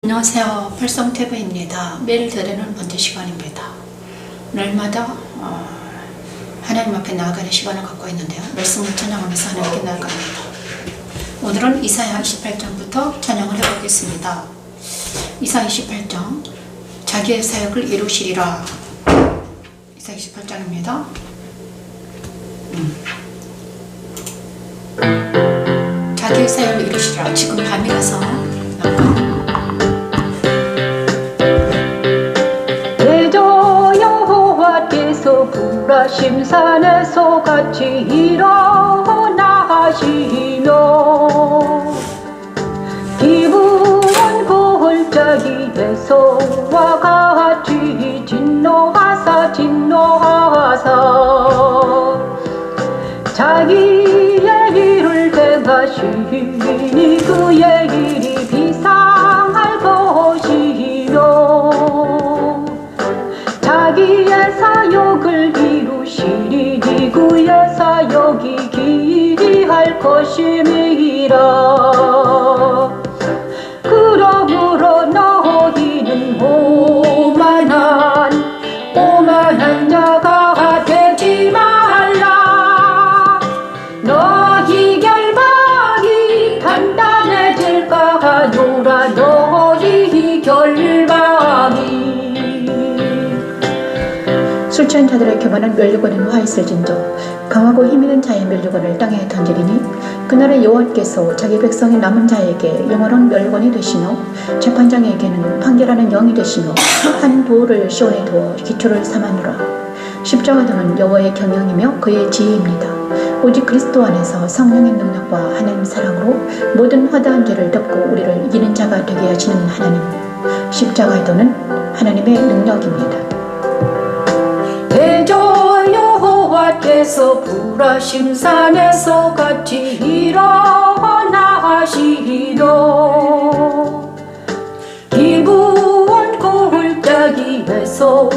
안녕하세요. 팔성TV입니다. 매일 드리는 번째 시간입니다. 날마다 하나님 앞에 나아가는 시간을 갖고 있는데요. 말씀을 찬양하면서 하나님께 나아갑니다. 오늘은 이사야 28장부터 찬양을 해보겠습니다. 이사야 28장 자기의 사역을 이루시리라. 이사야 28장입니다. 자기의 사역을 이루시리라. 지금 밤이라서 불화심산에서 같이 일어나시며 기브온 골짜기에서와 같이 진노하사 자기의 일을 행하시니 그의 일이 비상할 것이며 자기의 사역을 이루시리니 그의 사역이 기이할 것임이라. 그러므로 너희는 오만한 자가 되지 말라. 너희 결박이 단단해질까 하노라. 너희 결박이 술 취한 자들의 교만은 멸류관에 화있을진저 강하고 힘있는 자의 멸류관을 땅에 던지리니 그날에 여호와께서 자기 백성의 남은 자에게 영원한 멸류관이 되시며 재판장에게는 판결하는 영이 되시며 한 돌을 시온에 두어 기초를 삼아노라. 십자가 등은 여호와의 경영이며 그의 지혜입니다. 오직 그리스도 안에서 성령의 능력과 하나님 사랑으로 모든 화다한 죄를 덮고 우리를 이기는 자가 되게 하시는 하나님. 십자가의 도는 하나님의 능력입니다. 대저 여호와께서 불화심산에서 같이 일어나시며 기브온 골짜기에서와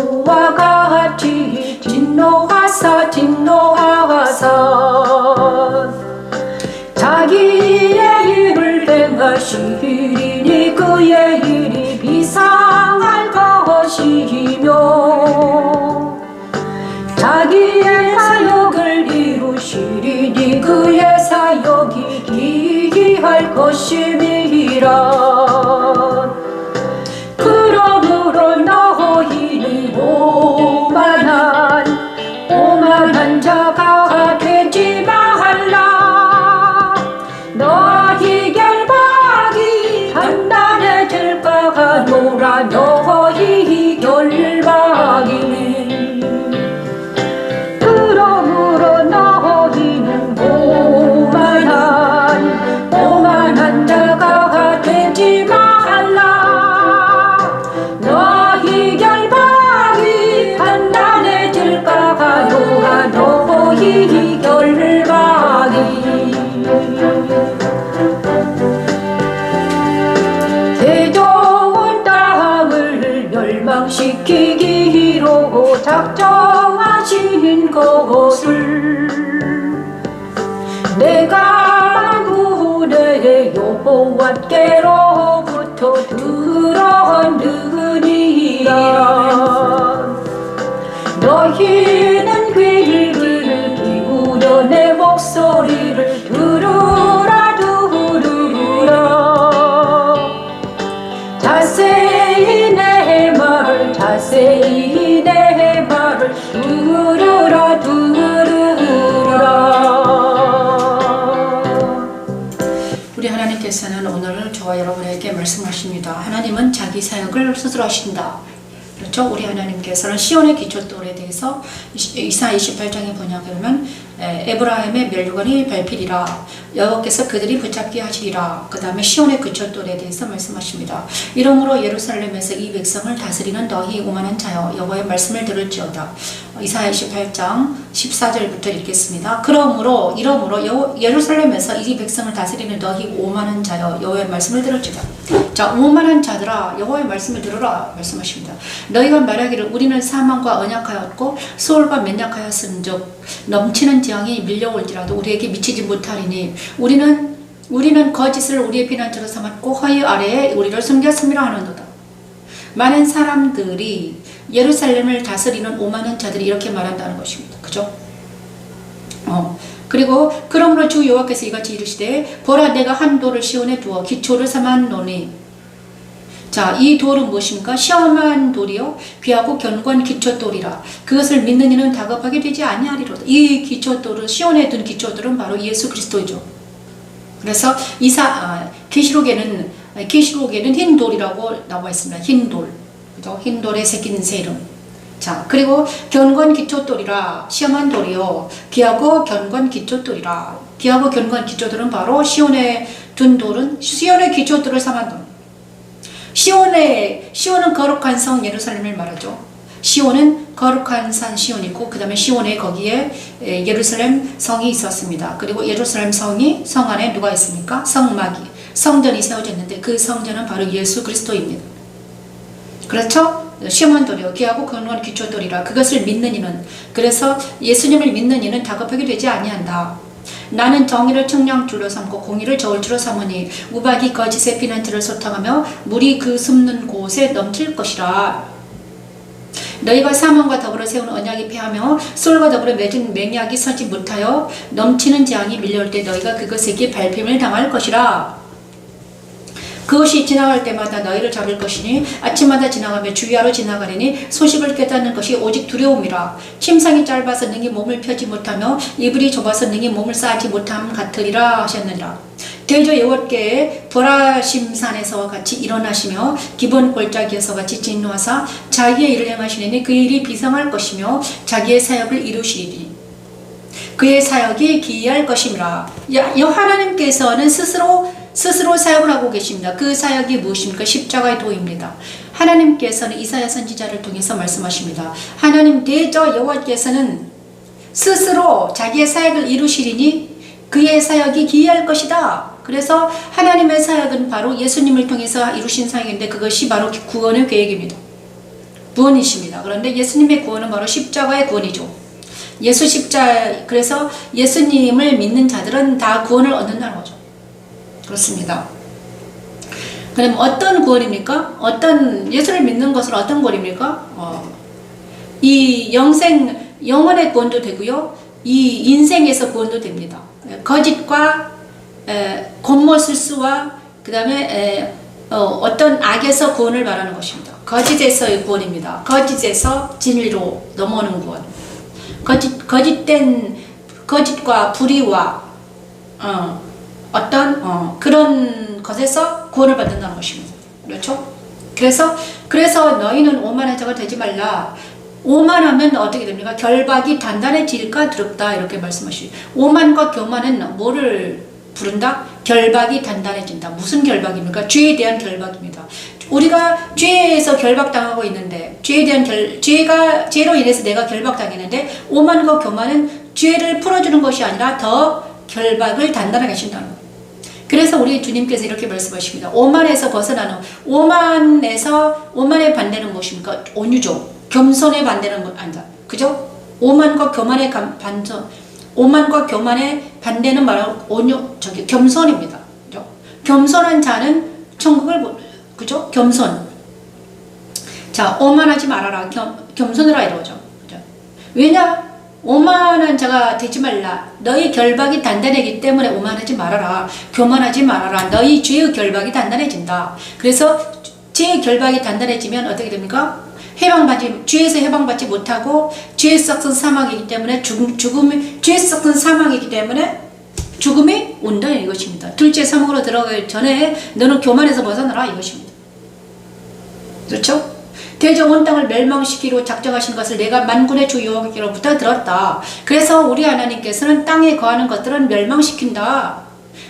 같이 진노하사 자기의 일을 행하시리니 그의 일이 비상할 것이며 자기의 사역을 이루시리니 그의 사역이 기이할 것임이라. 그러므로 너희는 오만한 자가 되지 말라. 너희 결박이 단단해질까 하노라. 너희 결박이 오만한 자가 되지 말라. 너희 결박이 단단해질까 하노라. 너희 결박이 대저온 땅을 멸망시키기로 작정하신 것을 내가 구원의 여호와께로부터 들었느니라. 너희는 귀를 기울여 내 목소리를 들으라. 자세히 내 말을 들으라. 우리 하나님께서는 오늘 저와 여러분에게 말씀하십니다. 하나님은 자기 사역을 스스로 하신다. 그렇죠? 우리 하나님께서는 시온의 기초돌에 대해서 이사야 28장에 번역하면 에브라임의 멸류관이 밟히리라. 여호와께서 그들이 붙잡게 하시리라. 그 다음에 시온의 기초돌에 대해서 말씀하십니다. 이러므로 예루살렘에서 이 백성을 다스리는 너희 오만한 자여 여호와의 말씀을 들을지어다. 이사야 28장 14절부터 읽겠습니다. 이러므로 예루살렘에서 이 백성을 다스리는 너희 오만한 자여 여호와의 말씀을 들을지어다. 자, 오만한 자들아 여호와의 말씀을 들으라 말씀하십니다. 너희가 말하기를 우리는 사망과 언약하였고 수월과 맨약하였은즉 넘치는 재앙이 밀려올지라도 우리에게 미치지 못하리니 우리는 우리는 거짓을 우리의 피난처로 삼았고 허위 아래에 우리를 숨겼음이라 하는도다. 많은 사람들이 예루살렘을 다스리는 오만한 자들이 이렇게 말한다는 것입니다. 그죠? 그리고 그러므로 주 여호와께서 이같이 이르시되 보라 내가 한 돌을 시온에 두어 기초를 삼았노니. 자, 이 돌은 무엇입니까? 시험한 돌이요 귀하고 견고한 기초돌이라. 그것을 믿는 이는 다급하게 되지 아니하리로다. 이 기초돌은 시온에 둔 기초돌은 바로 예수 그리스도이죠. 그래서 계시록에는 흰 돌이라고 나와 있습니다. 흰 돌, 그죠? 흰 돌에 새긴 새 이름. 자, 그리고 견고한 기초돌이라. 시험한 돌이요 귀하고 견고한 기초돌이라. 귀하고 견고한 기초돌은 바로 시온에 둔 돌은 시온의 기초돌을 삼은 돌. 시온은 거룩한 성 예루살렘을 말하죠. 시온은 거룩한 산 시온이고 그 다음에 시온에 거기에 예루살렘 성이 있었습니다. 그리고 예루살렘 성 안에 누가 있습니까? 성전이 세워졌는데 그 성전은 바로 예수 그리스도입니다. 그렇죠? 시험한 돌이요 귀하고 견고한 기초돌이라. 그것을 믿는 이는, 그래서 예수님을 믿는 이는 다급하게 되지 아니한다. 나는 정의를 측량줄로 삼고 공의를 저울줄로 삼으니 우박이 거짓의 피난처를 소탕하며 물이 그 숨는 곳에 넘칠 것이라. 너희가 사망과 더불어 세운 언약이 패하며 솔과 더불어 맺은 맹약이 서지 못하여 넘치는 재앙이 밀려올 때 너희가 그것에게 밟힘을 당할 것이라. 그것이 지나갈 때마다 너희를 잡을 것이니 아침마다 지나가며 주위하러 지나가리니 소식을 깨닫는 것이 오직 두려움이라. 침상이 짧아서 능히 몸을 펴지 못하며 이불이 좁아서 능히 몸을 싸지 못함 같으리라 하셨느니라. 대저 여호와께 보라심산에서와 같이 일어나시며 기본 골짜기에서 같이 진노하사 자기의 일을 행하시니 그 일이 비상할 것이며 자기의 사역을 이루시리니 그의 사역이 기이할 것임이라. 하나님께서는 스스로 사역을 하고 계십니다. 그 사역이 무엇입니까? 십자가의 도입니다. 하나님께서는 이사야 선지자를 통해서 말씀하십니다. 하나님 대저 여호와께서는 스스로 자기의 사역을 이루시리니 그의 사역이 기이할 것이다. 그래서 하나님의 사역은 바로 예수님을 통해서 이루신 사역인데 그것이 바로 구원의 계획입니다. 구원이십니다. 그런데 예수님의 구원은 바로 십자가의 구원이죠. 그래서 예수님을 믿는 자들은 다 구원을 얻는다는 거죠. 그렇습니다. 그럼 어떤 구원입니까? 예수를 믿는 것은 어떤 구원입니까? 이 영혼의 구원도 되고요. 이 인생에서 구원도 됩니다. 거짓과 곤모술수와 그 다음에 어떤 악에서 구원을 말하는 것입니다. 거짓에서의 구원입니다. 거짓에서 진리로 넘어오는 구원. 거짓과 불의와 그런 것에서 구원을 받는다는 것입니다. 그렇죠? 그래서 너희는 오만한 자가 되지 말라. 오만하면 어떻게 됩니까? 결박이 단단해질까 두렵다 이렇게 말씀하시죠. 오만과 교만은 뭐를 부른다? 결박이 단단해진다. 무슨 결박입니까? 죄에 대한 결박입니다. 우리가 죄에서 결박당하고 있는데 죄로 인해서 내가 결박당했는데 오만과 교만은 죄를 풀어주는 것이 아니라 더 결박을 단단하게 하신다는 거예요. 그래서 우리 주님께서 이렇게 말씀하십니다. 오만에서 벗어나는, 오만의 반대는 무엇입니까? 온유죠. 겸손의 반대는 아니다. 그죠? 오만과 교만의 반대는 바로 겸손입니다. 그죠? 겸손한 자는 천국을 그죠? 겸손. 자, 오만하지 말아라. 겸손하라 이러죠. 그죠? 왜냐? 오만한 자가 되지 말라. 너희 결박이 단단하기 때문에 오만하지 말아라. 교만하지 말아라. 너희 죄의 결박이 단단해진다. 그래서 죄의 결박이 단단해지면 어떻게 됩니까? 죄에서 해방받지 못하고 죄에 썩은 사망이기 때문에 죄에 썩은 사망이기 때문에 죽음이 온다 이것입니다. 둘째 사망으로 들어가기 전에 너는 교만에서 벗어나라 이것입니다. 그렇죠? 대저 온 땅을 멸망시키려 작정하신 것을 내가 만군의 주 여호와께로부터 들었다. 그래서 우리 하나님께서는 땅에 거하는 것들은 멸망시킨다.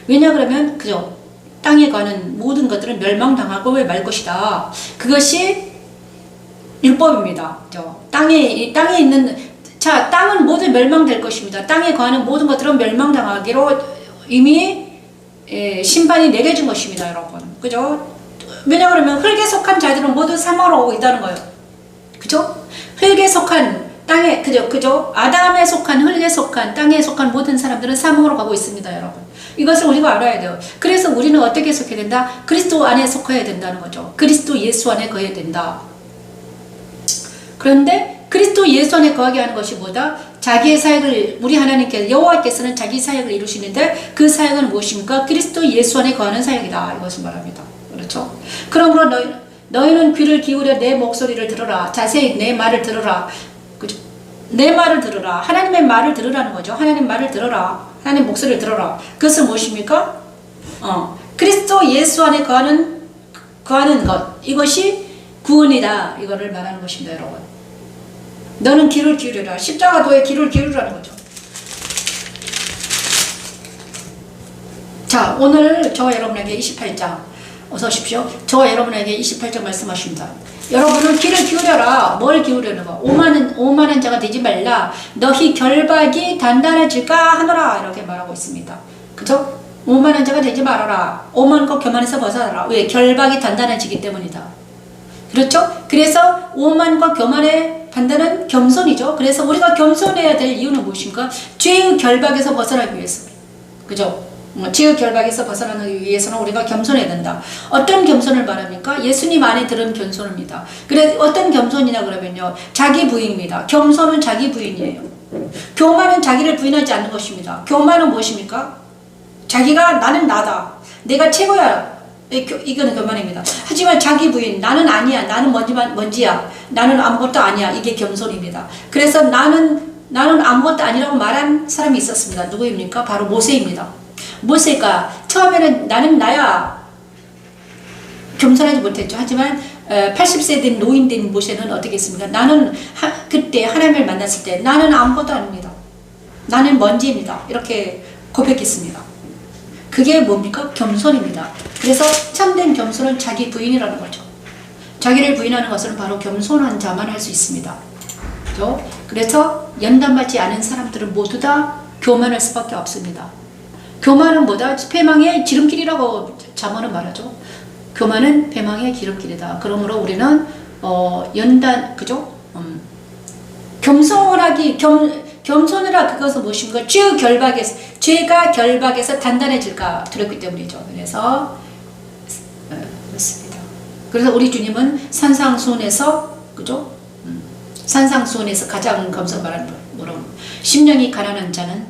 왜냐 그러면 그죠? 땅에 거하는 모든 것들은 멸망당하고 말 것이다. 그것이 율법입니다. 땅에 있는 땅은 모두 멸망될 것입니다. 땅에 거하는 모든 것들은 멸망당하기로 이미 심판이 내려진 것입니다, 여러분. 그죠? 왜냐 그러면 흙에 속한 자들은 모두 사망으로 오고 있다는 거예요. 그죠? 흙에 속한 땅에 그죠? 아담에 속한 흙에 속한 땅에 속한 모든 사람들은 사망으로 가고 있습니다, 여러분. 이것을 우리가 알아야 돼요. 그래서 우리는 어떻게 속해야 된다? 그리스도 안에 속해야 된다는 거죠. 그리스도 예수 안에 거해야 된다. 그런데 그리스도 예수 안에 거하게 하는 것이 뭐다? 자기의 사역을 우리 하나님께서 여호와께서는 자기 사역을 이루시는데 그 사역은 무엇입니까? 그리스도 예수 안에 거하는 사역이다. 이것을 말합니다. 그렇죠? 그러므로 너희는 귀를 기울여 내 목소리를 들어라. 자세히 내 말을 들어라. 그죠? 내 말을 들어라. 하나님의 말을 들으라는 거죠. 하나님 말을 들어라. 하나님 목소리를 들어라. 그것은 무엇입니까? 그리스도 예수 안에 거하는 것. 이것이 구원이다. 이거를 말하는 것입니다, 여러분. 너는 귀를 기울여라. 십자가도에 귀를 기울이라는 거죠. 자, 오늘 저와 여러분에게 28장 어서 오십시오. 저와 여러분에게 28장 말씀하십니다. 여러분은 귀를 기울여라. 뭘 기울이는 거? 오만한 자가 되지 말라. 너희 결박이 단단해질까 하노라. 이렇게 말하고 있습니다. 그죠? 오만한 자가 되지 말아라. 오만과 교만에서 벗어나라. 왜? 결박이 단단해지기 때문이다. 그렇죠? 그래서 오만과 교만의 반대는 겸손이죠. 그래서 우리가 겸손해야 될 이유는 무엇인가? 죄의 결박에서 벗어나기 위해서. 그죠? 죄의 결박에서 벗어나기 위해서는 우리가 겸손해야 된다. 어떤 겸손을 말합니까? 예수님 안에 들은 겸손입니다. 그래 어떤 겸손이냐 그러면요. 자기 부인입니다. 겸손은 자기 부인이에요. 교만은 자기를 부인하지 않는 것입니다. 교만은 무엇입니까? 자기가 나는 나다. 내가 최고야. 이거는 교만입니다. 하지만 자기 부인, 나는 아니야. 나는 먼지야. 나는 아무것도 아니야. 이게 겸손입니다. 그래서 나는 아무것도 아니라고 말한 사람이 있었습니다. 누구입니까? 바로 모세입니다. 모세가 처음에는 나는 나야. 겸손하지 못했죠. 하지만 80세 된 노인 된 모세는 어떻게 했습니까? 나는 그때 하나님을 만났을 때 나는 아무것도 아닙니다. 나는 먼지입니다. 이렇게 고백했습니다. 그게 뭡니까? 겸손입니다. 그래서 참된 겸손은 자기 부인이라는 거죠. 자기를 부인하는 것은 바로 겸손한 자만 할 수 있습니다. 그렇죠? 그래서 연단받지 않은 사람들은 모두 다 교만할 수밖에 없습니다. 교만은 뭐다? 패망의 지름길이라고 잠언은 말하죠. 교만은 패망의 기름길이다. 그러므로 우리는 그죠? 겸손하라 그것은 무엇인가? 죄가 결박에서 단단해질까 두렵기 때문이죠. 그래서 그렇습니다. 그래서 우리 주님은 산상수훈에서 그죠? 산상수훈에서 가장 검사 말하는 뭐라고? 심령이 가난한 자는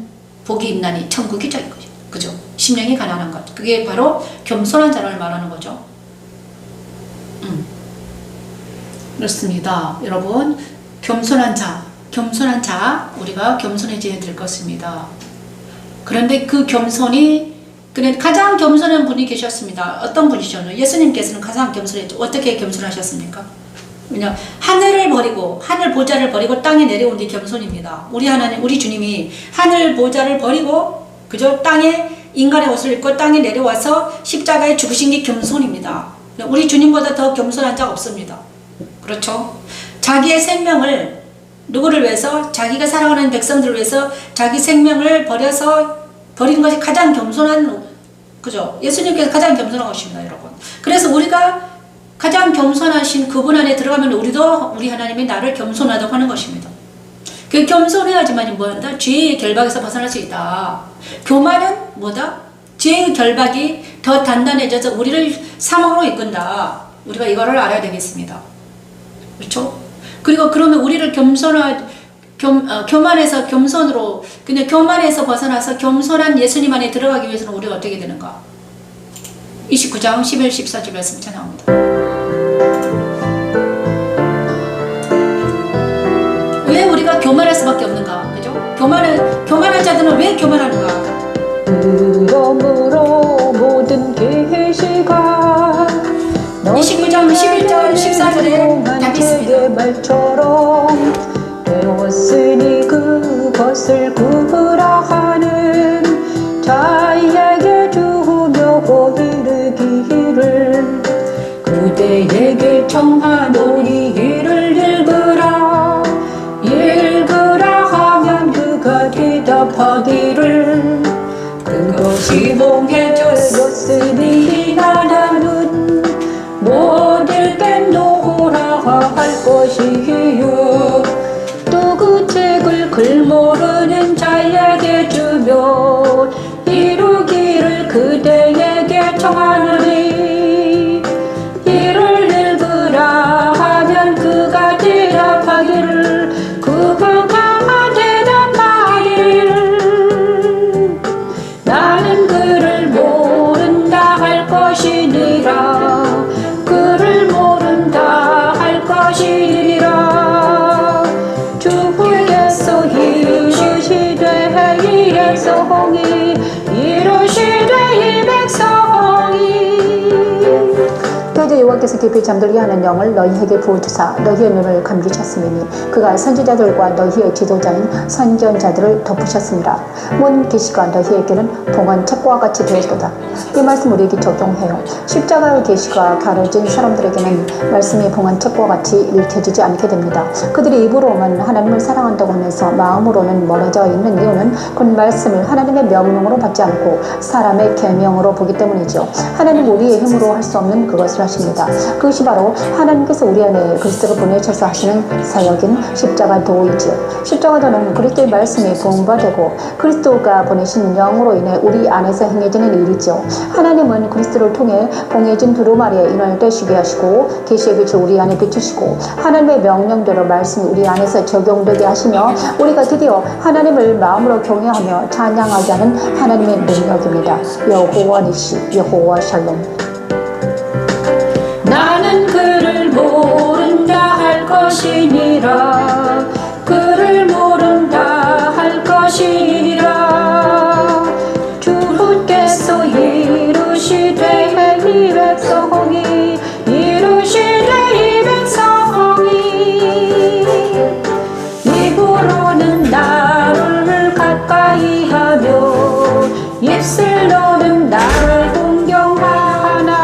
복이 있나니 천국이 저인 거죠. 그죠? 심령이 가난한 것. 그게 바로 겸손한 자를 말하는 거죠. 그렇습니다. 여러분, 겸손한 자, 우리가 겸손해져야 될 것입니다. 그런데 그 겸손이, 가장 겸손한 분이 계셨습니다. 어떤 분이죠? 예수님께서는 가장 겸손했죠. 어떻게 겸손하셨습니까? 왜냐, 하늘 보좌를 버리고 땅에 내려온 게 겸손입니다. 우리 하나님, 우리 주님이 하늘 보좌를 버리고, 그죠? 땅에 인간의 옷을 입고 땅에 내려와서 십자가에 죽으신 게 겸손입니다. 우리 주님보다 더 겸손한 자가 없습니다. 그렇죠? 자기의 생명을 누구를 위해서? 자기가 사랑하는 백성들을 위해서 자기 생명을 버린 것이 가장 겸손한, 그죠? 예수님께서 가장 겸손한 것입니다, 여러분. 그래서 우리가 가장 겸손하신 그분 안에 들어가면 우리도 우리 하나님이 나를 겸손하다고 하는 것입니다. 그 겸손해야지만이 뭐한다? 죄의 결박에서 벗어날 수 있다. 교만은 뭐다? 죄의 결박이 더 단단해져서 우리를 사망으로 이끈다. 우리가 이거를 알아야 되겠습니다. 그렇죠? 그리고 그러면 우리를 교만에서 겸손으로, 그냥 교만에서 벗어나서 겸손한 예수님 안에 들어가기 위해서는 우리가 어떻게 되는가? 29장 11, 14절 말씀 나옵니다. 왜 우리가 교만할 수밖에 없는가? 그죠? 교만한 자들은 왜 교만하는가? 그러므로 모든 계시가 29장 11절 14절에 답이 있습니다. 말처럼 되었으니 그것을 구부라 하는 자에게 주며 이르기를 그대에게 청하노니 이를 읽으라 하면 그가 대답하기를 그것이 봉해졌으니 나는 못 읽겠노라 할 것이요 또 그 책을 글 모르는 자에게 주면 이루기를 여호와께서 깊이 잠들게 하는 영을 너희에게 부어주사 너희의 눈을 감기셨음이니 그가 선지자들과 너희의 지도자인 선견자들을 덮으셨습니다. 문 계시가 너희에게는 봉헌 책과 같이 되었도다. 이 말씀 우리에게 적용해요. 십자가의 계시가 가려진 사람들에게는 말씀이 봉헌 책과 같이 읽혀지지 않게 됩니다. 그들이 입으로만 하나님을 사랑한다고 하면서 마음으로는 멀어져 있는 이유는 그 말씀을 하나님의 명령으로 받지 않고 사람의 계명으로 보기 때문이죠. 하나님 우리의 힘으로 할 수 없는 그것을 하십니다. 그것이 바로 하나님께서 우리 안에 그리스도를 보내셔서 하시는 사역인 십자가도이지요. 십자가도는 그리스도의 말씀이 부음바되고 그리스도가 보내신 영으로 인해 우리 안에서 행해지는 일이죠. 하나님은 그리스도를 통해 봉해진 두루마리에 인을 떼시게 하시고 계시의 빛을 우리 안에 비추시고 하나님의 명령대로 말씀이 우리 안에서 적용되게 하시며 우리가 드디어 하나님을 마음으로 경외하며 찬양하게 하는 하나님의 능력입니다. 여호와 니시, 여호와 샬롬. 나는 그를 모른다 할 것이니라. 그를 모른다 할 것이니라. 주께서 이루시되 이 백성이 이루시되 이 백성이 입으로는 나를 가까이 하며 입술로는 나를 공경하나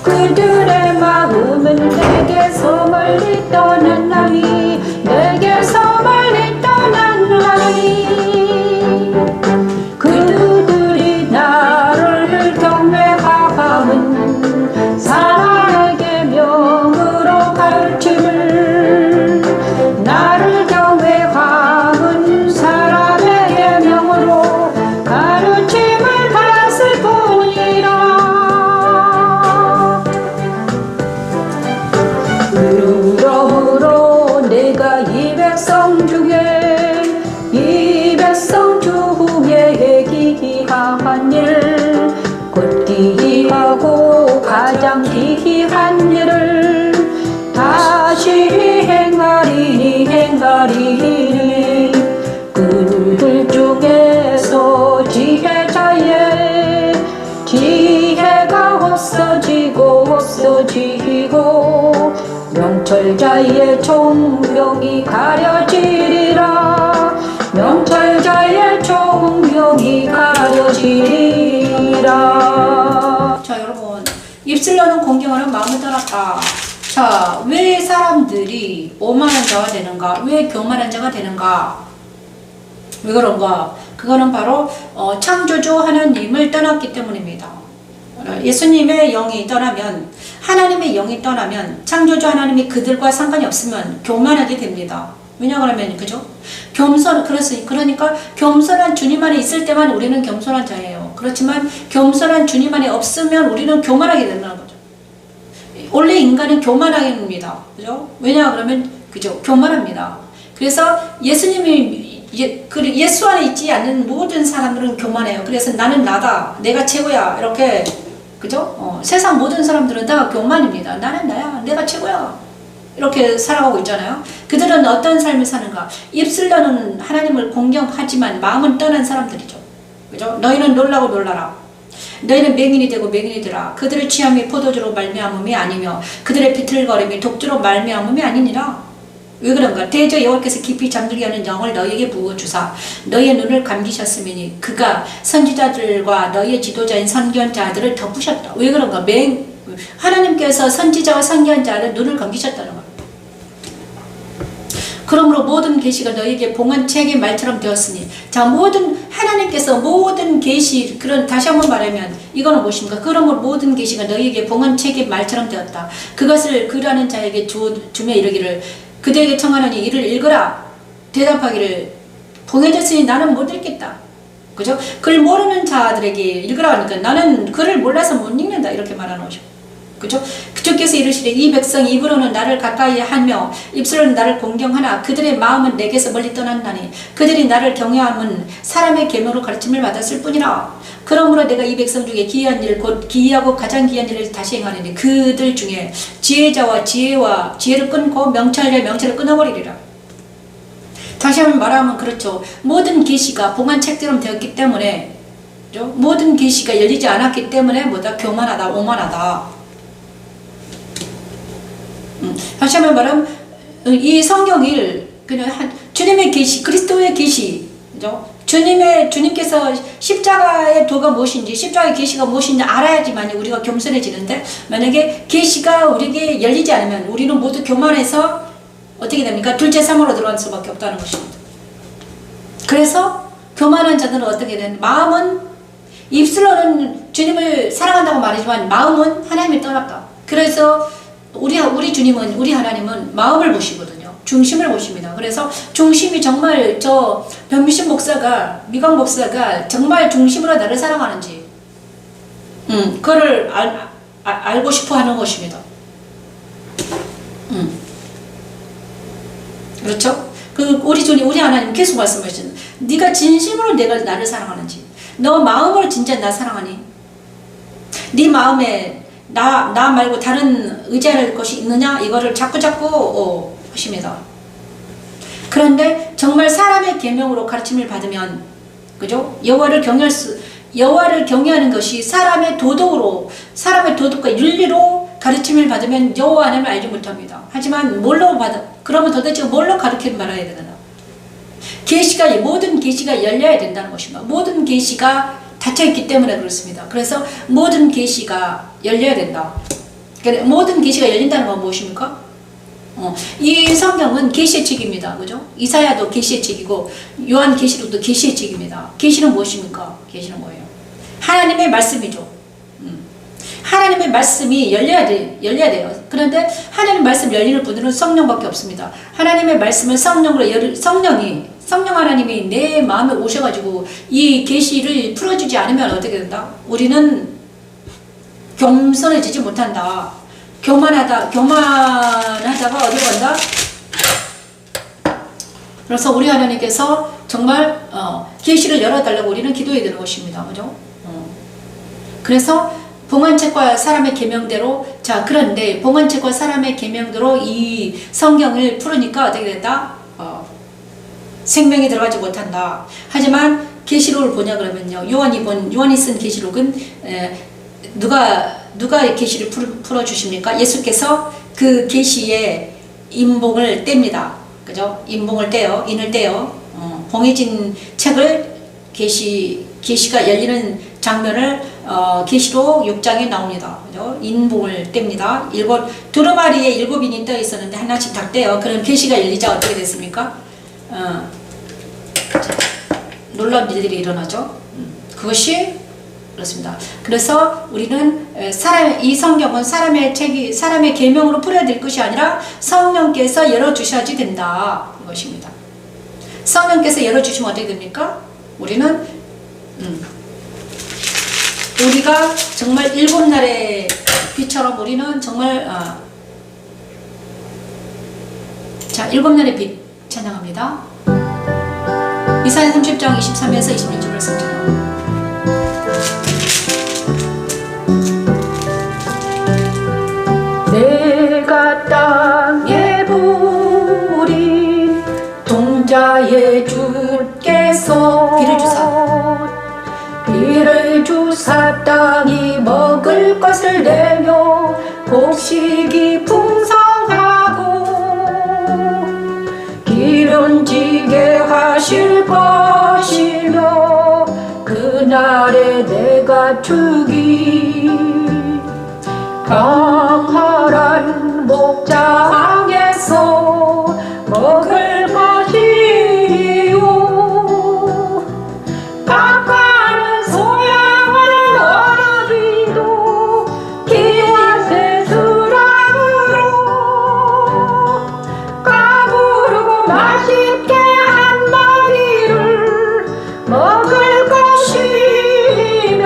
그들의 마음은 내게서 멀리 떠났나니 내게서 멀리 떠났나니 그들이 나를 경외함은 사람의 계명으로 가르침을 나를 경외함은 사람의 계명으로 가르침을 받았을 뿐이라. 그러므로 내가 이 백성 중에 기이한 일 곧 기이하고 가장 기이한 일을 다시 행하리니 그들 중에서 지혜가 없어지고 명철자의 총명이 가려지리라. 명철자의 총명이 가려지리라. 자, 여러분, 입술로는 공경하는 마음을 떠났다. 자, 왜 사람들이 오만한 자가 되는가? 왜 교만한 자가 되는가? 왜 그런가? 그거는 바로 창조주 하나님을 떠났기 때문입니다. 예수님의 영이 떠나면, 하나님의 영이 떠나면 창조주 하나님이 그들과 상관이 없으면 교만하게 됩니다. 왜냐 그러면 그죠? 그러니까 겸손한 주님 안에 있을 때만 우리는 겸손한 자예요. 그렇지만 겸손한 주님 안에 없으면 우리는 교만하게 된다는 거죠. 원래 인간은 교만합니다. 그죠? 왜냐 그러면 그죠? 교만합니다. 그래서 예수 안에 있지 않는 모든 사람들은 교만해요. 그래서 나는 나다, 내가 최고야, 이렇게 그죠? 세상 모든 사람들은 다 교만입니다. 나는 나야, 내가 최고야, 이렇게 살아가고 있잖아요. 그들은 어떤 삶을 사는가? 입술로는 하나님을 공경하지만 마음은 떠난 사람들이죠. 그죠? 너희는 놀라고 놀라라. 너희는 맹인이 되고 맹인이 되라. 그들의 취함이 포도주로 말미암음이 아니며 그들의 비틀거림이 독주로 말미암음이 아니니라. 왜 그런가? 대저 여호와께서 깊이 잠들게 하는 영을 너희에게 부어주사 너희의 눈을 감기셨으니 그가 선지자들과 너희의 지도자인 선견자들을 덮으셨다. 왜 그런가? 하나님께서 선지자와 선견자를 눈을 감기셨다는 거예요. 그러므로 모든 계시가 너희에게 봉헌 책의 말처럼 되었으니, 자, 하나님께서 모든 계시, 다시 한번 말하면 이거는 무엇입니까? 그러므로 모든 계시가 너희에게 봉헌 책의 말처럼 되었다. 그것을 글하는 자에게 주며 이르기를 그대에게 청하노니 이를 읽으라. 대답하기를 봉해졌으니 나는 못 읽겠다. 그죠? 글 모르는 자들에게 읽으라 하니까 나는 글을 몰라서 못 읽는다, 이렇게 말하는 거죠. 그죠? 주께서 이르시되 이 백성이 입으로는 나를 가까이 하며 입술로는 나를 공경하나 그들의 마음은 내게서 멀리 떠났나니 그들이 나를 경외함은 사람의 계명으로 가르침을 받았을 뿐이라. 그러므로 내가 이 백성 중에 기이한 일, 곧 기이하고 가장 기이한 일을 다시 행하리니 그들 중에 지혜자와 지혜를 끊고 명철자의 명철을 끊어버리리라. 다시 한번 말하면 그렇죠. 모든 계시가 봉헌 책처럼 되었기 때문에, 그죠? 모든 계시가 열리지 않았기 때문에 교만하다, 오만하다. 다시 한번 말하면 이 성경을 그냥 주님의 계시, 그리스도의 계시, 그죠? 주님께서 십자가의 도가 무엇인지, 십자가의 계시가 무엇인지 알아야지만 우리가 겸손해지는데, 만약에 계시가 우리에게 열리지 않으면 우리는 모두 교만해서 어떻게 됩니까? 둘째 삶으로 들어갈 수밖에 없다는 것입니다. 그래서 교만한 자들은 어떻게 되는, 마음은 입술로는 주님을 사랑한다고 말하지만 마음은 하나님을 떠났다. 그래서 우리 주님은, 우리 하나님은 마음을 보시거든요. 중심을 보십니다. 그래서 중심이 정말 저 변미신 목사가, 미강 목사가 정말 중심으로 나를 사랑하는지, 그거를 알고 싶어 하는 것입니다. 그렇죠? 우리 주님, 우리 하나님 계속 말씀하시는, 네가 진심으로 나를 사랑하는지, 너 마음으로 진짜 나 사랑하니? 네 마음에 나 말고 다른 의지할 것이 있느냐? 이거를 자꾸 하십니다. 그런데 정말 사람의 계명으로 가르침을 받으면, 그죠? 여호와를 경외하는 것이 사람의 도덕과 윤리로 가르침을 받으면 여호와 하나님을 알지 못합니다. 하지만 그러면 도대체 뭘로 가르쳐 말아야 되나? 모든 계시가 열려야 된다는 것입니다. 모든 계시가 닫혀있기 때문에 그렇습니다. 그래서 모든 계시가 열려야 된다. 그러니까 모든 계시가 열린다는 건 무엇입니까? 이 성경은 계시의 책입니다. 그죠? 이사야도 계시의 책이고 요한 계시록도 계시의 책입니다. 계시는 무엇입니까? 계시는 뭐예요? 하나님의 말씀이죠. 하나님의 말씀이 열려야 돼요. 그런데 하나님의 말씀 열리는 분들은 성령밖에 없습니다. 하나님의 말씀을 성령 하나님이 내 마음에 오셔가지고 이 계시를 풀어주지 않으면 어떻게 된다? 우리는 겸손해지지 못한다. 교만하다가 어디로 간다? 그래서 우리 하나님께서 정말 계시를 열어달라고 우리는 기도해야 되는 것입니다. 그죠? 그래서 봉헌책과 사람의 계명대로, 그런데 봉헌책과 사람의 계명대로 이 성경을 풀으니까 어떻게 된다? 생명이 들어가지 못한다. 하지만 계시록을 보냐 그러면요, 요한이 쓴 계시록은 누가 계시를 풀어 주십니까? 예수께서 그 계시의 인봉을 뗍니다. 그죠? 인을 떼요. 봉해진 책을 계시가 열리는 장면을 계시록 6장에 나옵니다. 그죠? 인봉을 뗍니다. 두루마리에 7인이 떠 있었는데 하나씩 다 떼요. 그럼 계시가 열리자 어떻게 됐습니까? 놀라운 일들이 일어나죠. 그것이 그렇습니다. 그래서 우리는 이 성경은 사람의 계명으로 풀어야 될 것이 아니라 성령께서 열어주셔야지 된다. 이것입니다. 성령께서 열어주시면 어떻게 됩니까? 우리가 정말 7날의 빛처럼 우리는 정말 7날의 빛 찬양합니다. 이사야 30장 23에서 26절 말씀 찬양합니다. 내가 땅에 부린 동자의 주께서 비를 주사 땅이 먹을 것을 내며 곡식이 풍성하고 기름지게 하실 것이며 그날에 내가 주기 강활한 목장에서 먹을 것이요 깎아는 소양을 어르비도 기와 새수락으로 까부르고 맛있게 한 마리를 먹을 것이며.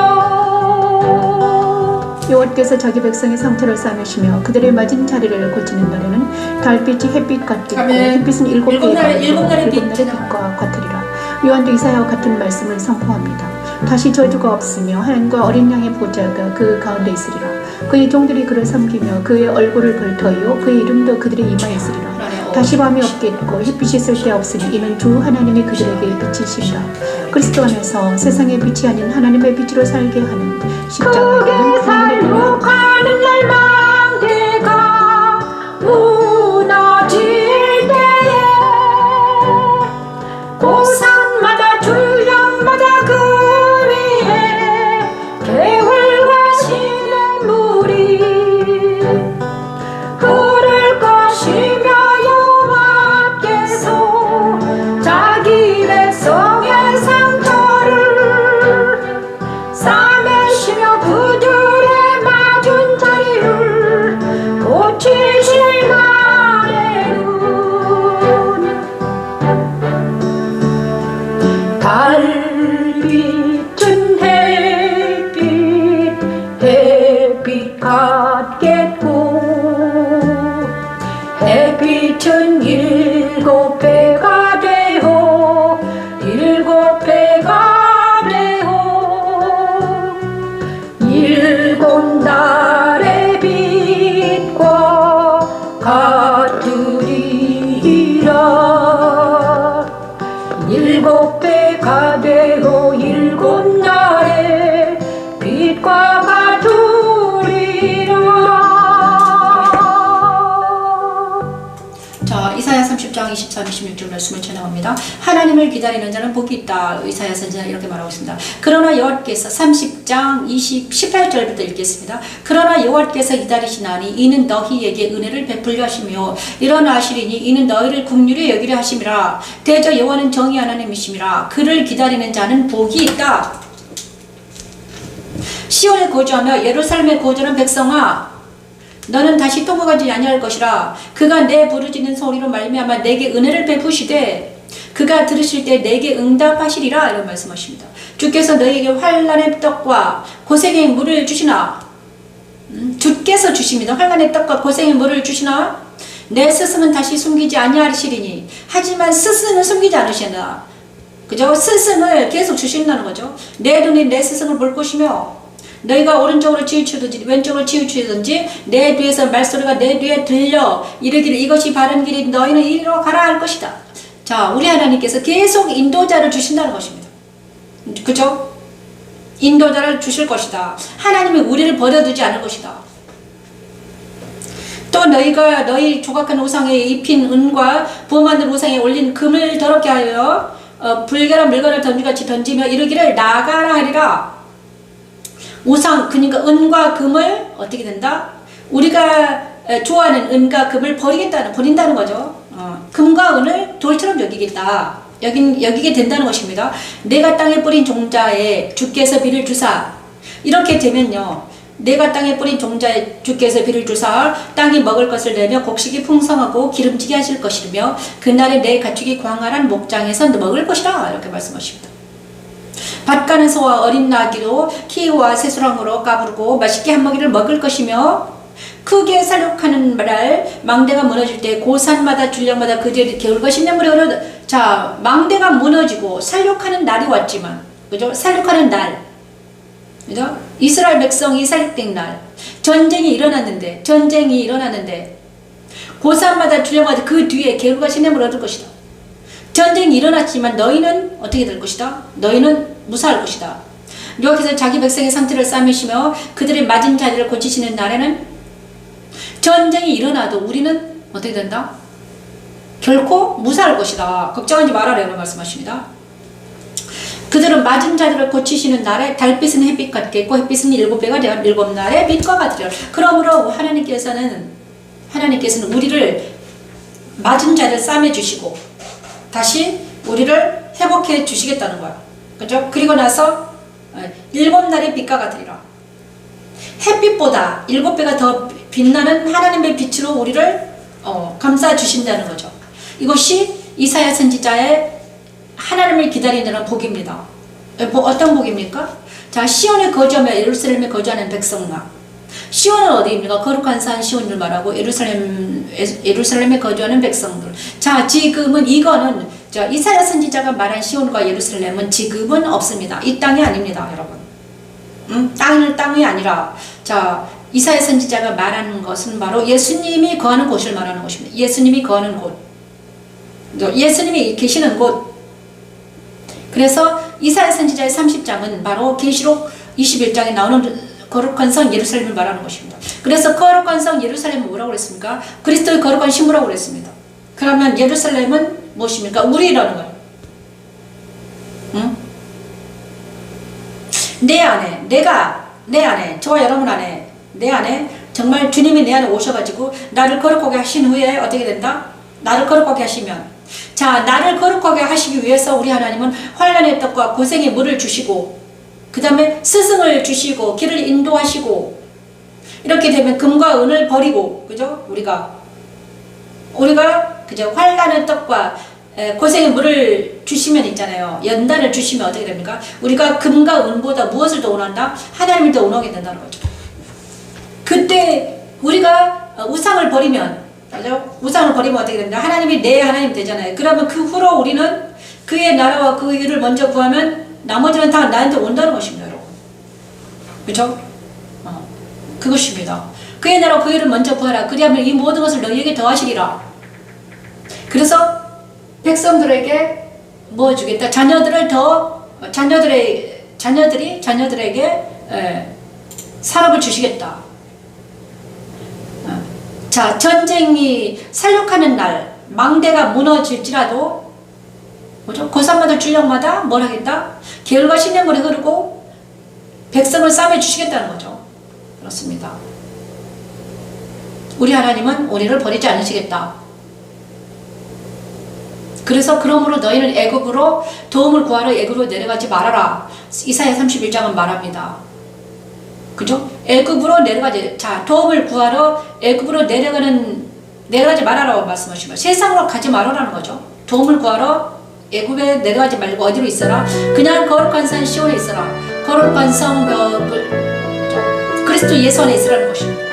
여호와께서 자기 백성의 상처를 싸매시며 그들의 맞은 자리를 고치는 날에는 달빛이 햇빛 같고 햇빛은 일곱 날의 빛과 같으리라. 요한도 이사야와 같은 말씀을 선포합니다. 다시 저주가 없으며 하나님과 어린 양의 보좌가 그 가운데 있으리라. 그의 종들이 그를 섬기며 그의 얼굴을 볼터이요 그의 이름도 그들의 이마에 있으리라. 다시 밤이 없겠고 햇빛이 쓸데없으니 이는 주 하나님이 그들에게 빛이시리라. 그리스도 안에서 세상의 빛이 아닌 하나님의 빛으로 살게 하는 십자가는 크게 살록하는 날 망대가 같으리라. 7배가 되어 7날에 빛과 같으리라. 자, 이사야 30장 23, 26절 말씀을 전합니다. 하나님을 기다리는 자는 복이 있다. 이사야 선지자는 이렇게 말하고 있습니다. 그러나 여호와께서 30장 18절부터 읽겠습니다. 그러나 여호와께서 기다리시나니 이는 너희에게 은혜를 베풀려 하시며 일어나시리니 이는 너희를 긍휼히 여기려 하심이라. 대저 여호와는 정의 하나님이심이라. 그를 기다리는 자는 복이 있다. 시온에 거주하며 예루살렘에 거주하는 백성아, 너는 다시 통곡하지 아니할 것이라. 그가 내 부르짖는 소리로 말미암아 내게 은혜를 베푸시되 그가 들으실 때 내게 응답하시리라. 이런 말씀하십니다. 주께서 너희에게 환난의 떡과 고생의 물을 주시나. 주께서 주십니다. 환난의 떡과 고생의 물을 주시나. 내 스승은 다시 숨기지 아니하시리니. 하지만 스승은 숨기지 않으시나. 그죠? 스승을 계속 주신다는 거죠. 내 눈이 내 스승을 볼 것이며 너희가 오른쪽으로 치우치든지 왼쪽으로 치우치든지 내 뒤에서 말소리가 내 뒤에 들려 이르기를 이것이 바른 길이 너희는 이리로 가라 할 것이다. 자, 우리 하나님께서 계속 인도자를 주신다는 것입니다. 그죠? 인도자를 주실 것이다. 하나님이 우리를 버려두지 않을 것이다. 또 너희가 너희 조각한 우상에 입힌 은과 부어만든 우상에 올린 금을 더럽게 하여 불결한 물건을 던지같이 던지며 이르기를 나가라 하리라. 우상, 그러니까 은과 금을 어떻게 된다? 우리가 좋아하는 은과 금을 버린다는 거죠. 금과 은을 돌처럼 여기겠다. 여기게 된다는 것입니다. 내가 땅에 뿌린 종자에 주께서 비를 주사. 이렇게 되면요. 내가 땅에 뿌린 종자에 주께서 비를 주사 땅이 먹을 것을 내며 곡식이 풍성하고 기름지게 하실 것이며 그날에 내 가축이 광활한 목장에서 먹을 것이라. 이렇게 말씀하십니다. 밭 가는 소와 어린 나귀로 키와 새수랑으로 까부르고 맛있게 한 먹이를 먹을 것이며 크게 살육하는 날 망대가 무너질 때 고산마다 줄령마다 그 뒤에 개울 것이 냇물이 흐르다. 자, 망대가 무너지고 살육하는 날이 왔지만, 그죠? 살육하는 날, 그죠? 이스라엘 백성이 살육된 날, 전쟁이 일어났는데 고산마다 줄령마다 그 뒤에 개울 것이 냇물이 흐를 것이다. 전쟁이 일어났지만 너희는 어떻게 될 것이다? 너희는 무사할 것이다. 여기서 자기 백성의 상태를 싸매시며 그들의 맞은 자리를 고치시는 날에는 전쟁이 일어나도 우리는 어떻게 된다? 결코 무사할 것이다. 걱정하지 말아라고 말씀하십니다. 그들은 맞은 자리를 고치시는 날에 달빛은 햇빛 같겠고 햇빛은 7배가 되어 7날에 빛과 같으리라. 그러므로 하나님께서는 우리를 맞은 자리를 싸매 주시고 다시 우리를 회복해 주시겠다는 거야. 그죠? 그리고 나서 7날의 빛과 같으리라. 햇빛보다 7배가 더 빛나는 하나님의 빛으로 우리를 감싸 주신다는 거죠. 이것이 이사야 선지자의 하나님을 기다리는 복입니다. 어떤 복입니까? 자, 시온에 거주하며 예루살렘에 거주하는 백성아. 시온은 어디입니까? 거룩한 산 시온을 말하고 예루살렘에 거주하는 백성들. 자, 지금은 이거는 이사야 선지자가 말한 시온과 예루살렘은 지금은 없습니다. 이 땅이 아닙니다, 여러분. 땅이 아니라, 자, 이사야 선지자가 말하는 것은 바로 예수님이 거하는 곳을 말하는 것입니다. 예수님이 거하는 곳, 예수님이 계시는 곳. 그래서 이사야 선지자의 30장은 바로 계시록 21장에 나오는 거룩한 성 예루살렘을 말하는 것입니다. 그래서 거룩한 성 예루살렘은 뭐라고 그랬습니까? 그리스도의 거룩한 신부라고 그랬습니다. 그러면 예루살렘은 무엇입니까? 우리라는 거예요. 응? 내 안에, 저와 여러분 안에, 내 안에 정말 주님이 내 안에 오셔가지고 나를 거룩하게 하신 후에 어떻게 된다? 나를 거룩하게 하시면, 자, 나를 거룩하게 하시기 위해서 우리 하나님은 환난의 떡과 고생의 물을 주시고 그 다음에 스승을 주시고 길을 인도하시고 이렇게 되면 금과 은을 버리고, 그죠? 우리가 그죠? 환난의 떡과 고생의 물을 주시면 있잖아요. 연단을 주시면 어떻게 됩니까? 우리가 금과 은보다 무엇을 더 원한다? 하나님을 더 원하게 된다는 거죠. 그때 우리가 우상을 버리면, 그죠? 우상을 버리면 어떻게 됩니까? 하나님이 내 하나님 되잖아요. 그러면 그 후로 우리는 그의 나라와 그 일을 먼저 구하면 나머지는 다 나한테 온다는 것입니다, 여러분. 그죠? 그것입니다. 그의 나라 그의를 먼저 구하라. 그리하면 이 모든 것을 너희에게 더하시리라. 그래서 백성들에게 뭐 주겠다? 자녀들에게 산업을 주시겠다. 자, 전쟁이 살육하는 날, 망대가 무너질지라도, 뭐죠? 고산마다 줄령마다 뭘 하겠다? 계율과 신령물이 흐르고 백성을 싸매 주시겠다는 거죠. 그렇습니다. 우리 하나님은 우리를 버리지 않으시겠다. 그래서 그러므로 너희는 애굽으로 도움을 구하러 애굽으로 내려가지 말아라. 이사야 31장은 말합니다. 그죠? 애굽으로 내려가지, 자, 도움을 구하러 애굽으로 내려가지 말아라고 말씀하시면 세상으로 가지 말아라는 거죠. 도움을 구하러 애굽에 내려가지 말고 어디로 있어라? 그냥 거룩한 산 시온에 있어라. 거룩한 성벽을 그리스도 예수 안에 있으라는 것입니다.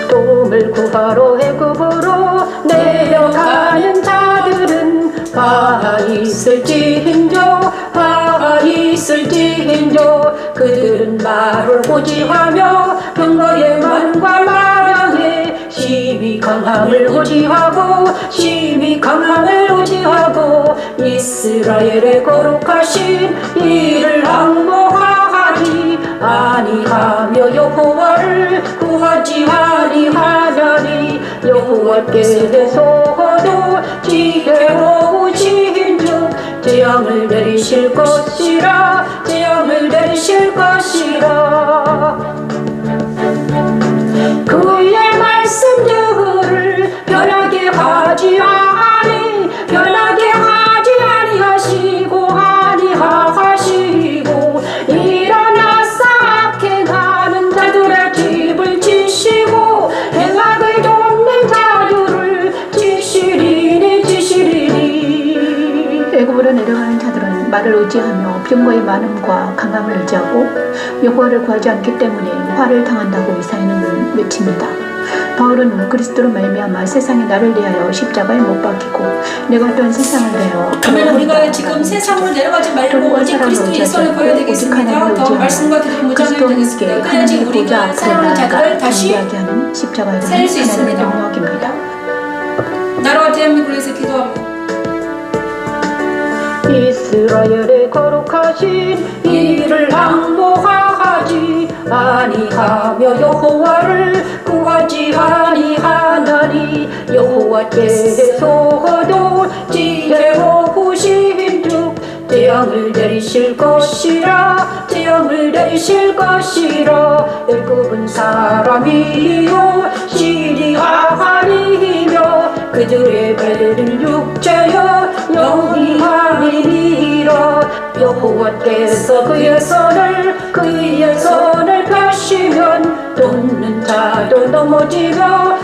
도움을 구하러 애굽으로 내려가는 자들은 화 있을지인저 그들은 말을 고지하며 병거의 만과 마병에 심히 강함을 고지하고 이스라엘의 거룩하신 이를 항모하지 아니하며 여호와를 구하지 아니하나니 여호와께서도 지혜로우신 중 재앙을 내리실 것이라 그의 말씀들을 변하게 하지 아니하시고 일어나서 악행하는 자들의 집을 치시고 행악을 돕는 자들을 치시리니 애굽으로 내려가는 자들은 말을 의지하며 병거의 많음과 강함을 의지하고 여호와를 구하지 않기 때문에 화를 당한다고 이사야는 외칩니다. 바울은 그리스도로 말미암아 세상에 나를 대하여 십자가에 못 박히고 내가 또한 세상을 대하여 그러면 우리가 지금 세상으로 내려가지 말고 오직 그리스도 예수 안에 거해야 되겠습니다. 더 말씀과 그대로 무장해야 되겠습니다. 그래야지 우리가 사랑하는 자들을 다시 살릴 수 있습니다. 나라와 대한민국을 위해서 기도합니다. 이스라엘의 거룩하신 이를 항모하지 아니하며 여호와를 구하지 아니하나니 여호와께서도 지혜로우신 중 재앙을 내리실 것이라 애굽은 사람이요 신이 아니며 그들의 배는 육체여 영이 아니니라 여호와께서 그의 손을 펴시면 돕는 자도 넘어지며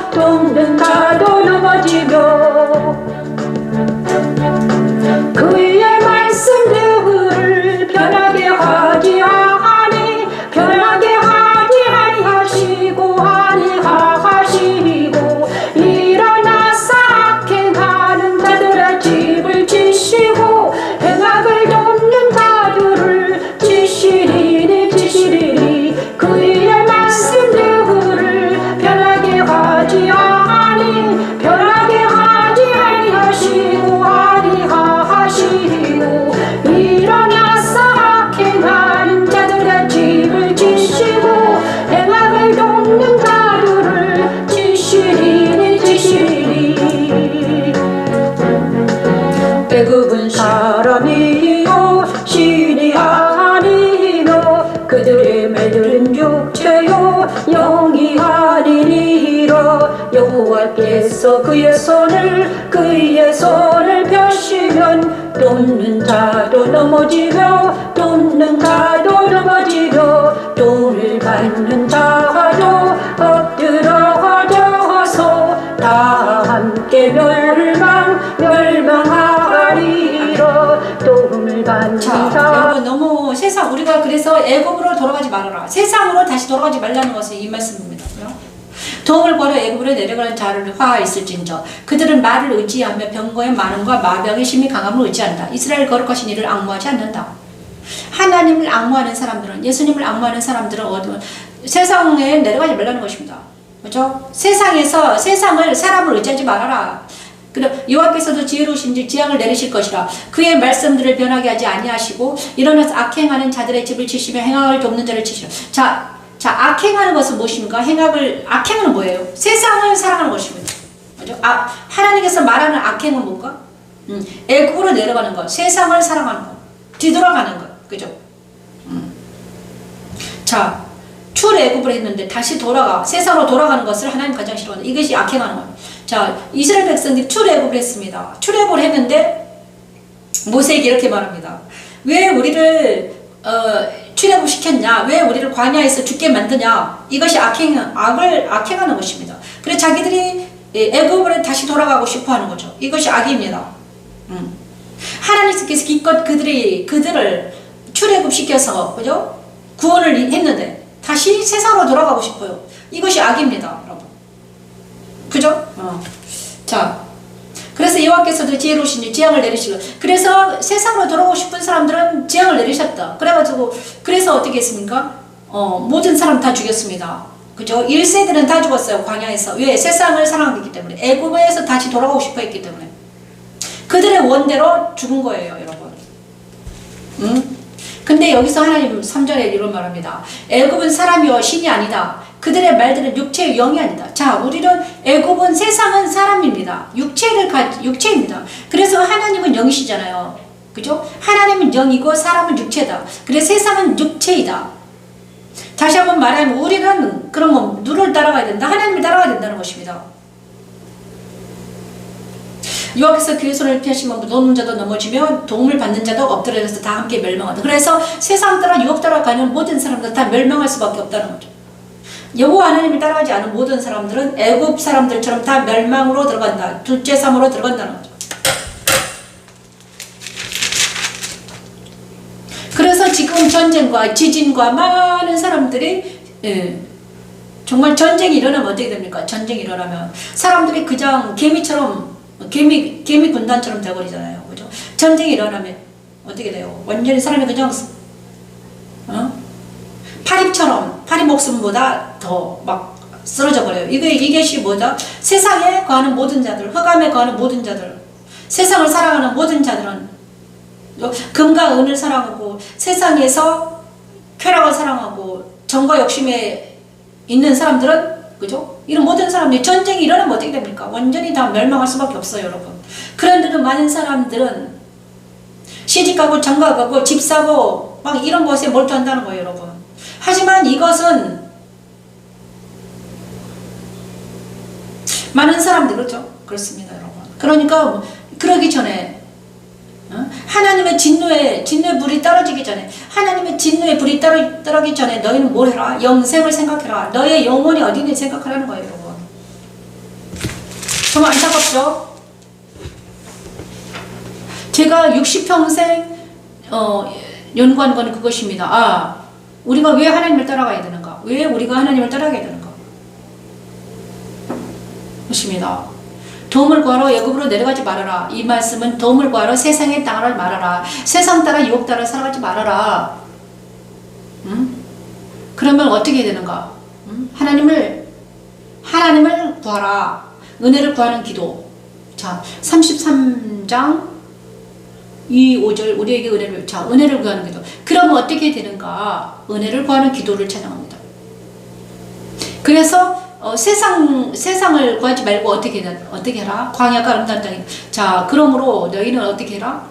그의 말씀들을 변하게 하지 아니하시고 일어나서 악행하는 자들의 집을 치시고 행악을 돕는 자들을 치시리니 그의 말씀들을 변하게 하지 아니하시고 일어나서 악행하는 자들의 집을 치시고 행악을 돕는 자들을 치시리니 애굽은 사람이요 신이 아니며 그들의 매들은 육체요 영이 아니니라 여호와께서 그의 손을 펴시면 돕는 자도 넘어지며 돈을 받는 자도 엎드러져서 다 함께 멸망하리라 도움을 받는 자, 자 여러분 너무 세상 우리가 그래서 애굽으로 돌아가지 말아라. 세상으로 다시 돌아가지 말라는 것은 이 말씀입니다. 도움을 구하러 애굽으로 내려가는 자를 화 있을진저 그들은 말을 의지하며 병거의 많음과 마병의 심히 강함을 의지한다. 이스라엘 거룩하신 이를 앙모하지 않는다. 하나님을 앙무하는 사람들은, 예수님을 앙무하는 사람들은 세상에 내려가지 말라는 것입니다. 그렇죠? 세상을 사람을 의지하지 말아라. 여호와께서도 지혜로우신지 재앙을 내리실 것이라. 그의 말씀들을 변하게 하지 아니하시고 일어나서 악행하는 자들의 집을 치시며 행악을 돕는 자를 치시라. 자, 악행하는 것은 무엇입니까? 악행은 뭐예요? 세상을 사랑하는 것입니다. 그죠? 하나님께서 말하는 악행은 뭔가? 애굽으로 내려가는 것, 세상을 사랑하는 것, 뒤돌아가는 것, 그죠? 자, 출애굽을 했는데 다시 세상으로 돌아가는 것을 하나님 가장 싫어한다. 이것이 악행하는 것. 자, 이스라엘 백성들이 출애굽을 했습니다. 출애굽을 했는데 모세에게 이렇게 말합니다. 왜 우리를 출애굽 시켰냐? 왜 우리를 광야에서 죽게 만드냐? 이것이 악을 악행하는 것입니다. 그래서 자기들이 애굽으로 다시 돌아가고 싶어하는 거죠. 이것이 악입니다. 하나님께서 기껏 그들을 출애굽 시켜서 그죠? 구원을 했는데 다시 세상으로 돌아가고 싶어요. 이것이 악입니다, 여러분. 그죠? 자, 그래서 여호와께서도 지혜로우시니 재앙을 내리시고, 그래서 세상으로 돌아오고 싶은 사람들은 재앙을 내리셨다. 그래서 어떻게 했습니까? 모든 사람 다 죽였습니다. 그죠? 1세들은 다 죽었어요, 광야에서. 왜? 세상을 사랑하기 때문에. 애굽에서 다시 돌아오고 싶어 했기 때문에. 그들의 원대로 죽은 거예요, 여러분. 근데 여기서 하나님 3절에 이런 말합니다. 애굽은 사람이요 신이 아니다. 그들의 말들은 육체의 영이 아니다. 자, 우리는 애굽은 세상은 사람입니다. 육체입니다. 그래서 하나님은 영이시잖아요. 그죠? 하나님은 영이고 사람은 육체다. 그래서 세상은 육체이다. 다시 한번 말하면 우리는 그러면 누를 따라가야 된다? 하나님을 따라가야 된다는 것입니다. 여호와께서 그의 손을 피하시면 노는 자도 넘어지며 도움을 받는 자도 엎드려서 다 함께 멸망한다. 그래서 세상 따라 유혹 따라가는 모든 사람들 다 멸망할 수밖에 없다는 거죠. 여호와 하나님을 따라가지 않은 모든 사람들은 애굽 사람들처럼 다 멸망으로 들어간다. 둘째 삶으로 들어간다는 거죠. 그래서 지금 전쟁과 지진과 많은 사람들이 정말 전쟁이 일어나면 어떻게 됩니까? 전쟁이 일어나면 사람들이 그냥 개미 군단처럼 돼버리잖아요. 그죠? 전쟁이 일어나면 어떻게 돼요? 완전히 사람이 그냥 파리 목숨보다 더 막 쓰러져 버려요. 이것이 뭐다? 세상에 거하는 모든 자들, 흑암에 거하는 모든 자들, 세상을 사랑하는 모든 자들은 금과 은을 사랑하고 세상에서 쾌락을 사랑하고 정과 욕심에 있는 사람들은 그죠? 이런 모든 사람들이 전쟁이 일어나면 어떻게 됩니까? 완전히 다 멸망할 수밖에 없어요, 여러분. 그런데도 많은 사람들은 시집가고 장가가고 집 사고 막 이런 것에 몰두한다는 거예요, 여러분. 하지만 이것은 많은 사람들 그렇죠? 그렇습니다, 여러분. 그러니까 그러기 전에 하나님의 진노의 불이 떨어지기 전에, 하나님의 진노의 불이 떨어지기 전에 너희는 뭘 해라? 영생을 생각해라. 너의 영혼이 어디 있는지 생각하라는 거예요, 여러분. 정말 안타깝죠? 제가 60평생 연구한 건 그것입니다. 우리가 왜 하나님을 따라가야 되는가? 왜 우리가 하나님을 따라가야 되는가? 그렇습니다. 도움을 구하러 애굽으로 내려가지 말아라. 이 말씀은 도움을 구하러 세상의 땅을 말아라. 세상 따라 유혹 따라 살아가지 말아라. 그러면 어떻게 해야 되는가? 하나님을 구하라. 은혜를 구하는 기도. 자, 33장 2, 5절 우리에게 은혜를 구하는 기도. 그러면 어떻게 되는가? 은혜를 구하는 기도를 찬양합니다. 그래서 세상을 구하지 말고 어떻게 해라? 광야가 아름다운 땅이. 자, 그러므로 너희는 어떻게 해라?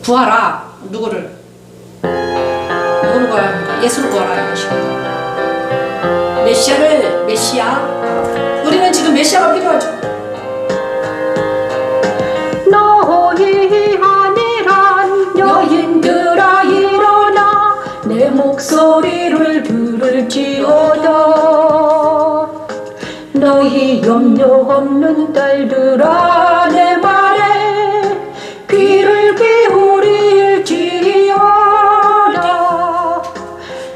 구하라. 누구를 구하라 합니까? 예수를 구하라 이것입니다. 메시아. 우리는 지금 메시아가 필요하죠. 너희 아니란 여인들아 일어나 내 목소리를 들을지어다. 너희 염려 없는 딸들아 내 말에 귀를 기울일지어다.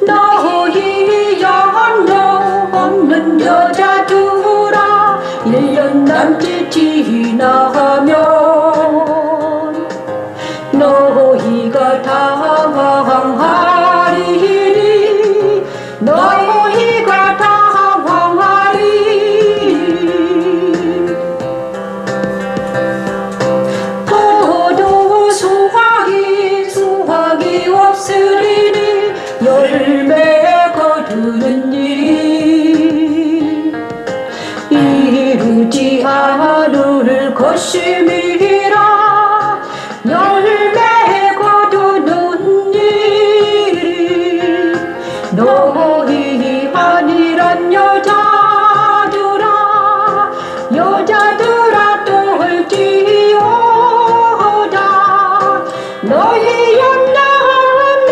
너희 염려 없는 여자들아 1년 남짓 지나면 너희가 당한 열심이라 열매 거두는 일이 너희 아니란 여자들아 떨지어다 너희 연나한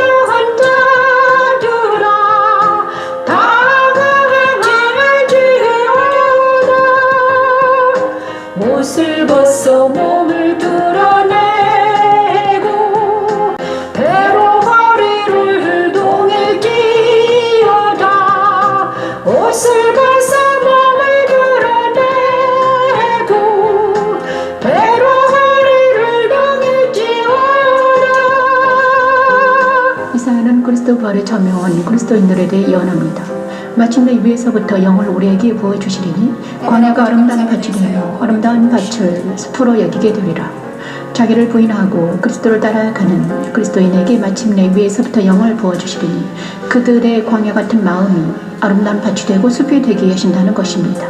자들아 당하지어다 옷을 벗어 몸을 드러내고 배로 허리를 동일지어다 옷을 벗어 몸을 드러내고 배로 허리를 동일지어다. 이사야는 그리스도 부활의 저명한 그리스도인들에 대해 예언합니다. 마침내 위에서부터 영을 우리에게 부어주시리니 광야가 아름다운 밭이 되며 아름다운 밭을 숲으로 여기게 되리라. 자기를 부인하고 그리스도를 따라가는 그리스도인에게 마침내 위에서부터 영을 부어주시리니 그들의 광야 같은 마음이 아름다운 밭이 되고 숲이 되게 하신다는 것입니다.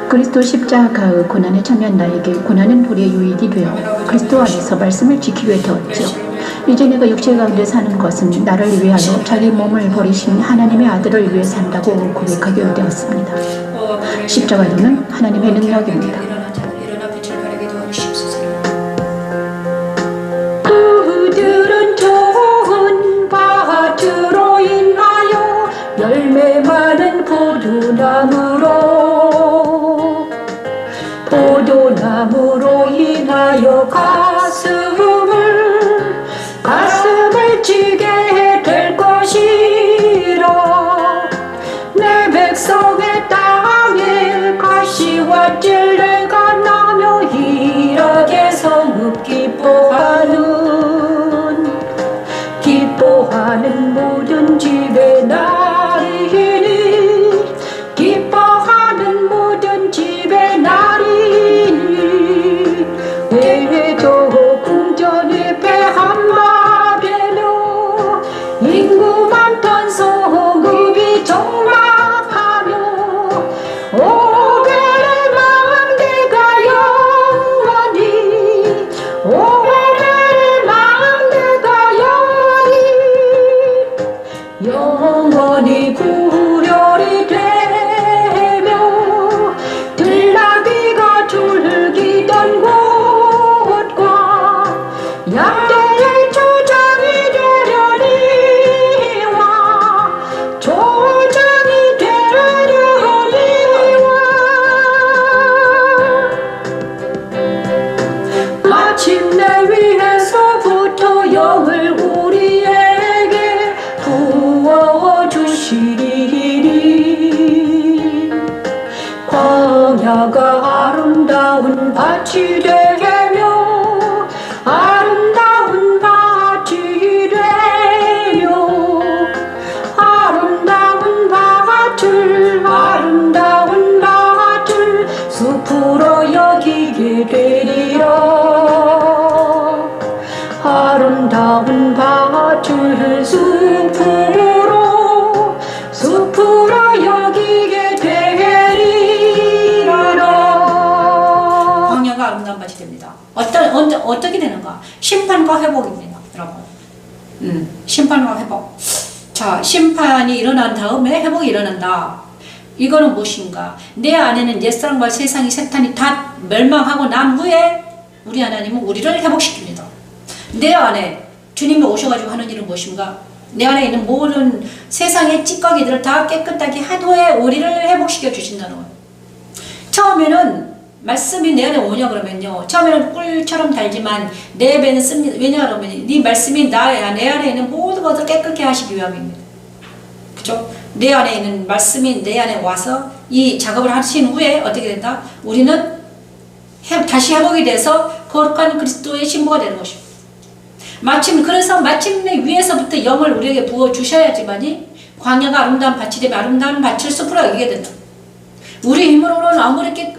그리스도 십자가의 고난에 참여한 나에게 고난은 우리의 유익이 되어 그리스도 안에서 말씀을 지키기 위해 되었죠. 이제 내가 육체 가운데 사는 것은 나를 위하여 자기 몸을 버리신 하나님의 아들을 위해 산다고 고백하게 되었습니다. 십자가는 하나님의 능력입니다. 그들은 좋은 밭으로 인하여 열매 많은 포도나무로 인하여 가슴을 치게 될 것이라. 내 백성의 땅에 가시와 찔레가 나며 희락의 성읍 기뻐하는 모든 집에 나리니 기뻐하는 모든 집에 나리니 외도 궁전에 배 한마 되며 인구 많던 성읍이 적막하며 오벨의 망대가 영원히 오벨의 망대가 영원히 구별이 되며 들나귀가 즐기던 곳과 양떼의 초장이 되려니와 초장이 되려니와 마침내 위에서부터 영을 우리에게 부어주시리니 광야가 아름다운 밭이 되며 아름다운 밭이 되며 아름다운 밭을 숲으로 여기게 되리라. 아름다운 밭을 숲으로 여기게 되리라. 광야가 아름다운 밭이 됩니다. 어떻게 되는가? 심판과 회복입니다, 여러분. 심판과 회복. 자, 심판이 일어난 다음에 회복이 일어난다. 이거는 무엇인가? 내 안에는 옛사람과 세상이 세탄이 다 멸망하고 난 후에 우리 하나님은 우리를 회복시킵니다. 내 안에 주님이 오셔가지고 하는 일은 무엇인가? 내 안에 있는 모든 세상의 찌꺼기들을 다 깨끗하게 한 후에 우리를 회복시켜 주신다는 거예요. 처음에는 말씀이 내 안에 오냐 그러면요, 처음에는 꿀처럼 달지만 내 배는 씁니다. 왜냐 그러면 네 말씀이 내 안에 있는 모든 것을 깨끗게 하시기 위함입니다. 그죠? 내 안에 있는 말씀이 내 안에 와서 이 작업을 하신 후에 어떻게 된다? 우리는 다시 회복이 돼서 거룩한 그리스도의 신부가 되는 것입니다. 그래서 마침내 위에서부터 영을 우리에게 부어 주셔야지만이 광야가 아름다운 밭이 되면 아름다운 밭을 숲으로 여기게 된다. 우리 힘으로는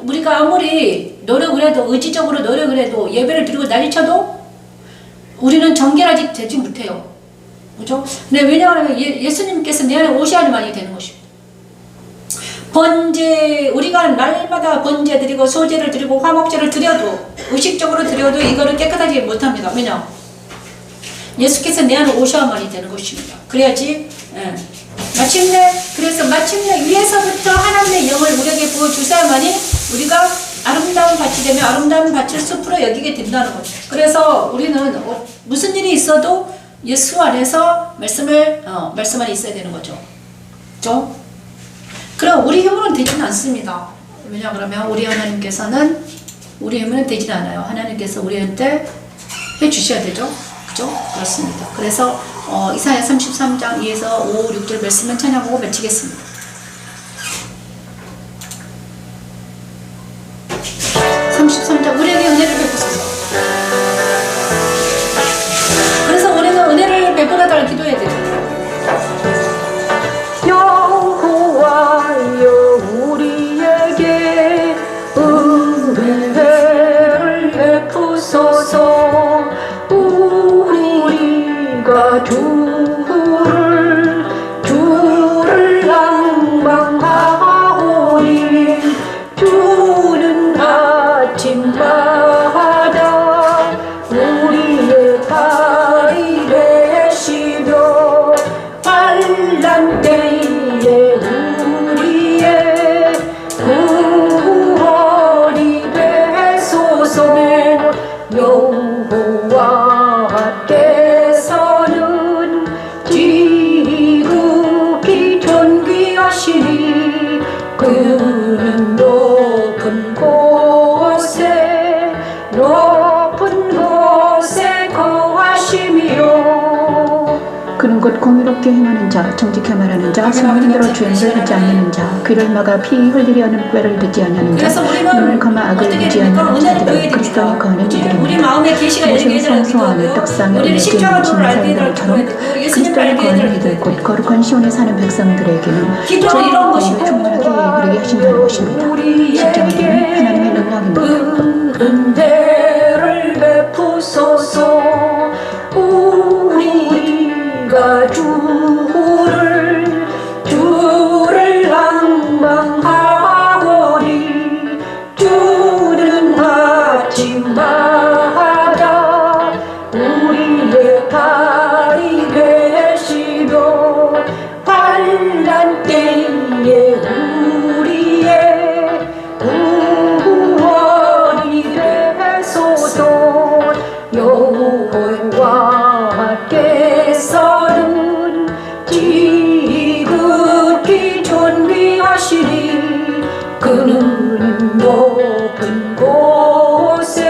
우리가 아무리 노력을 해도, 의지적으로 노력을 해도, 예배를 드리고 난리쳐도 우리는 정결하지 되지 못해요. 그죠? 근데 왜냐하면 예수님께서 내 안에 오셔야만이 되는 것입니다. 번제, 우리가 날마다 번제 드리고 소제를 드리고 화목제를 드려도 의식적으로 드려도 이거를 깨끗하지 못합니다. 왜냐? 예수께서 내 안에 오셔야만이 되는 것입니다. 그래야지. 예. 마침내 위에서부터 하나님의 영을 우리에게 부어주셔야만이 우리가 아름다운 밭이 되며 아름다운 밭을 숲으로 여기게 된다는 거죠. 그래서 우리는 무슨 일이 있어도 예수 안에서 말씀 안에 있어야 되는 거죠. 그죠? 그럼 우리 힘으로는 되지는 않습니다. 왜냐 그러면 우리 하나님께서는 우리 힘으로는 되지 않아요. 하나님께서 우리한테 해주셔야 되죠. 그죠? 그렇습니다. 그래서 이사야 33장 2에서 5, 6절 말씀은 찬양하고 마치겠습니다. 33장 우리에게 은혜를 베푸소서. 그래서 우리는 은혜를 베풀어달라 기도해야 되죠. 여호와여 우리에게 은혜를 베푸소서. 우리가 주를 낭망하오니 주는 아침마다 우리의 발이 되시며 환난 때에 우리의 구원이 되소서. 여호와께서는 지극히 존귀하시니 그는 높은 곳에 거하시며 그는 곧 공의롭게 행하는 자, 정직히 말하는 자, 성민대로 주행을 하지 않는 자, 귀를 막아 피 흘리려 하는 꾀를 듣지 않는 자, 눈을 감아 악을 보지 않는 자들은 그리스도의 거하는 우리 이들입니다. 마음의 계시가 모든 성소하며 떡상에 우리는 내게 십자가를 알게 있는 되도록 사람들처럼 그리스도의 거하는 이들 곧 거룩한 시온에 사는 백성들에게는 기도는 이런 것이고 충만하게 그리게 하신다는 것입니다. 십자가는 하나님의 능력입니다. 은혜를 베푸소서. 우리가 주를 낭망하오니 주는 아침마다 우리의 발이 되시며 환난 때에 우리의 구원이 되소서. 여호와께서는 지극히 존귀하시니 그는 높은 곳에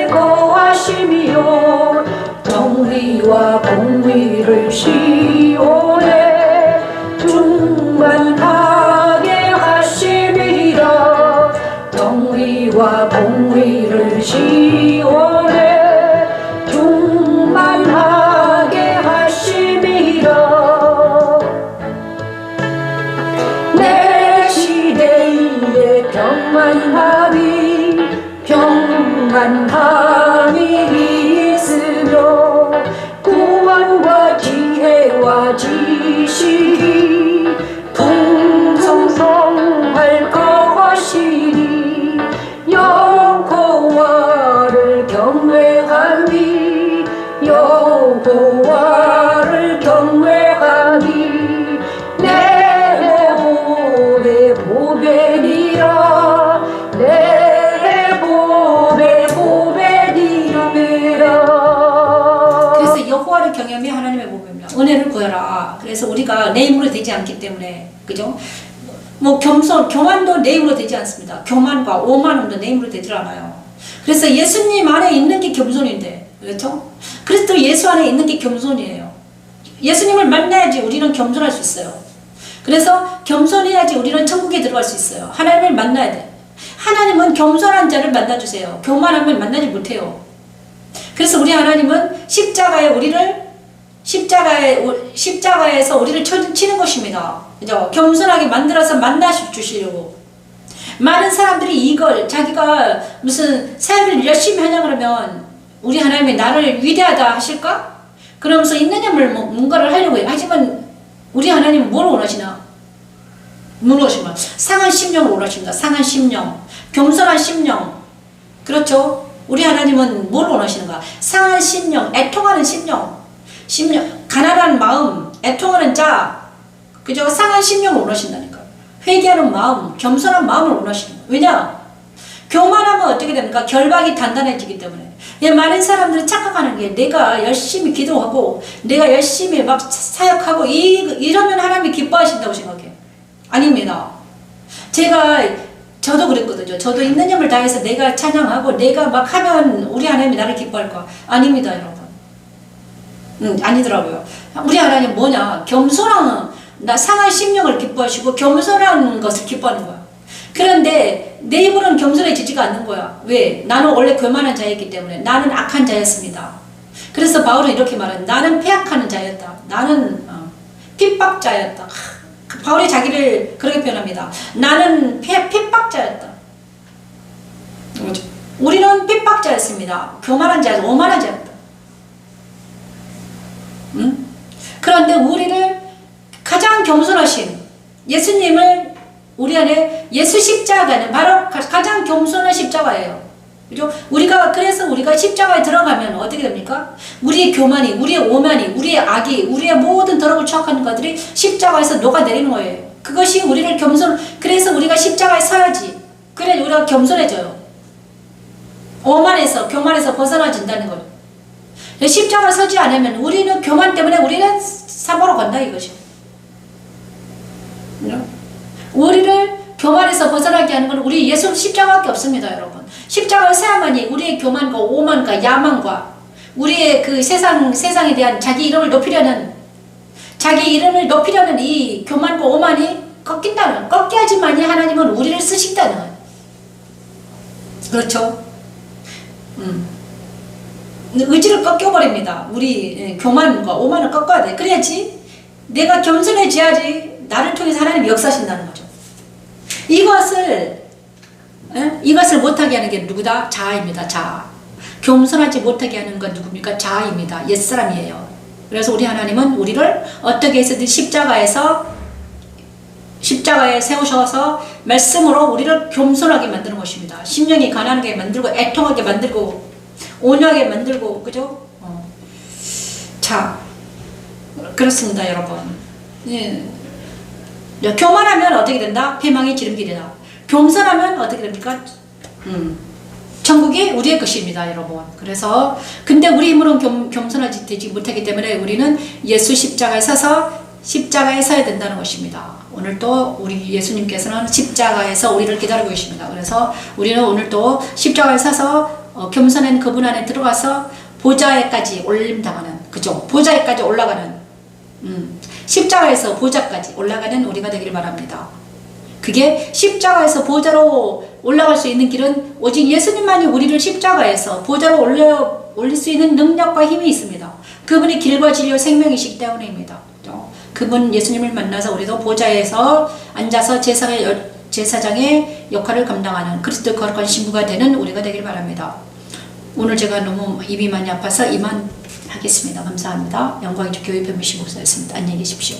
거하시며 정의와 공의를 시온에 충만하게 하심이라. 정의와 공의를 시온에 충만하게 하심이라. 내 시대에 평안함이 있으며 구원과 지혜와 지식이 풍성할 것이니 여호와를 경외하니 내 몸의 보배니라. 그래서 여호와를 경외하며 하나님의 보배입니다. 은혜를 구하라. 그래서 우리가 내 힘으로 되지 않기 때문에, 그죠? 뭐 교만도 내 힘으로 되지 않습니다. 교만과 오만함도 내 힘으로 되질 않아요. 그래서 예수님 안에 있는 게 겸손인데, 그렇죠? 그리스도 예수 안에 있는 게 겸손이에요. 예수님을 만나야지 우리는 겸손할 수 있어요. 그래서 겸손해야지 우리는 천국에 들어갈 수 있어요. 하나님을 만나야 돼. 하나님은 겸손한 자를 만나주세요. 교만함을 만나지 못해요. 그래서 우리 하나님은 십자가에서 우리를 치는 것입니다. 그죠? 겸손하게 만들어서 만나주시려고. 많은 사람들이 이걸 자기가 무슨 사역을 열심히 하냐 그러면 우리 하나님이 나를 위대하다 하실까? 그러면서 있는 힘을 뭔가를 하려고 해요. 하지만 우리 하나님은 뭘 원하시나? 뭘 원하시나? 상한 심령을 원하십니다. 상한 심령, 겸손한 심령. 그렇죠? 우리 하나님은 뭘 원하시는가? 상한 심령, 애통하는 심령, 가난한 마음, 애통하는 자, 그죠? 상한 심령을 원하신다니까. 회개하는 마음, 겸손한 마음을 원하시는 거예요. 왜냐? 교만하면 어떻게 됩니까? 결박이 단단해지기 때문에. 많은 사람들이 착각하는 게 내가 열심히 기도하고 내가 열심히 막 사역하고 이러면 하나님이 기뻐하신다고 생각해요. 아닙니다. 저도 그랬거든요. 저도 있는 힘을 다해서 내가 찬양하고 내가 막 하면 우리 하나님이 나를 기뻐할 거야. 아닙니다, 여러분. 아니더라고요. 우리 하나님 뭐냐? 나 상한 심령을 기뻐하시고 겸손한 것을 기뻐하는 거야. 그런데 내 입으로는 겸손해지지가 않는 거야. 왜? 나는 원래 교만한 자였기 때문에. 나는 악한 자였습니다. 그래서 바울은 이렇게 말한, 나는 패악하는 자였다. 나는 핍박자였다. 바울이 자기를 그렇게 표현합니다. 나는 핍박자였다. 우리는 핍박자였습니다. 교만한 자였다. 오만한 자였다. 그런데 우리를 가장 겸손하신 예수님을 우리 안에 예수 십자가는 바로 가장 겸손한 십자가예요. 그죠? 그래서 우리가 십자가에 들어가면 어떻게 됩니까? 우리의 교만이, 우리의 오만이, 우리의 악이, 우리의 모든 더러움을 추악하는 것들이 십자가에서 녹아내리는 거예요. 그것이 우리를 그래서 우리가 십자가에 서야지. 그래 우리가 겸손해져요. 교만에서 벗어나진다는 거예요. 십자가에 서지 않으면 우리는 교만 때문에 우리는 사고로 간다 이거죠. 우리를 교만에서 벗어나게 하는 건 우리 예수 십자가밖에 없습니다, 여러분. 십자가에 서야만이 우리의 교만과 오만과 야망과 우리의 그 세상에 대한 자기 이름을 높이려는 이 교만과 오만이 꺾여야지만이 하나님은 우리를 쓰신다는 거예요. 그렇죠? 의지를 꺾여버립니다. 우리 교만과 오만을 꺾어야 돼. 그래야지 내가 겸손해져야지 나를 통해서 하나님이 역사하신다는 거죠. 이것을 못하게 하는 게 누구다? 자아입니다. 자아. 겸손하지 못하게 하는 건 누굽니까? 자아입니다. 옛사람이에요. 그래서 우리 하나님은 우리를 어떻게 해서든 십자가에 세우셔서 말씀으로 우리를 겸손하게 만드는 것입니다. 심령이 가난하게 만들고 애통하게 만들고 온유하게 만들고, 그죠? 자, 그렇습니다, 여러분. 교만하면 어떻게 된다? 패망의 지름길이다. 겸손하면 어떻게 됩니까? 천국이 우리의 것입니다, 여러분. 그래서 근데 우리 힘으로는 겸손하지 되지 못하기 때문에 우리는 예수 십자가에 서야 된다는 것입니다. 오늘 또 우리 예수님께서는 십자가에서 우리를 기다리고 계십니다. 그래서 우리는 오늘 또 십자가에 서서 겸손한 그분 안에 들어가서 보좌에까지 올림당하는, 그죠? 보좌에까지 올라가는, 십자가에서 보좌까지 올라가는 우리가 되기를 바랍니다. 그게 십자가에서 보좌로 올라갈 수 있는 길은 오직 예수님만이 우리를 십자가에서 보좌로 올릴 수 있는 능력과 힘이 있습니다. 그분이 길과 진리와 생명이시기 때문입니다. 그분 예수님을 만나서 우리도 보좌에서 앉아서 제사장의 역할을 감당하는 그리스도의 거룩한 신부가 되는 우리가 되길 바랍니다. 오늘 제가 너무 입이 많이 아파서 이만 하겠습니다. 감사합니다. 영광의 주 교회 변미시 목사였습니다. 안녕히 계십시오.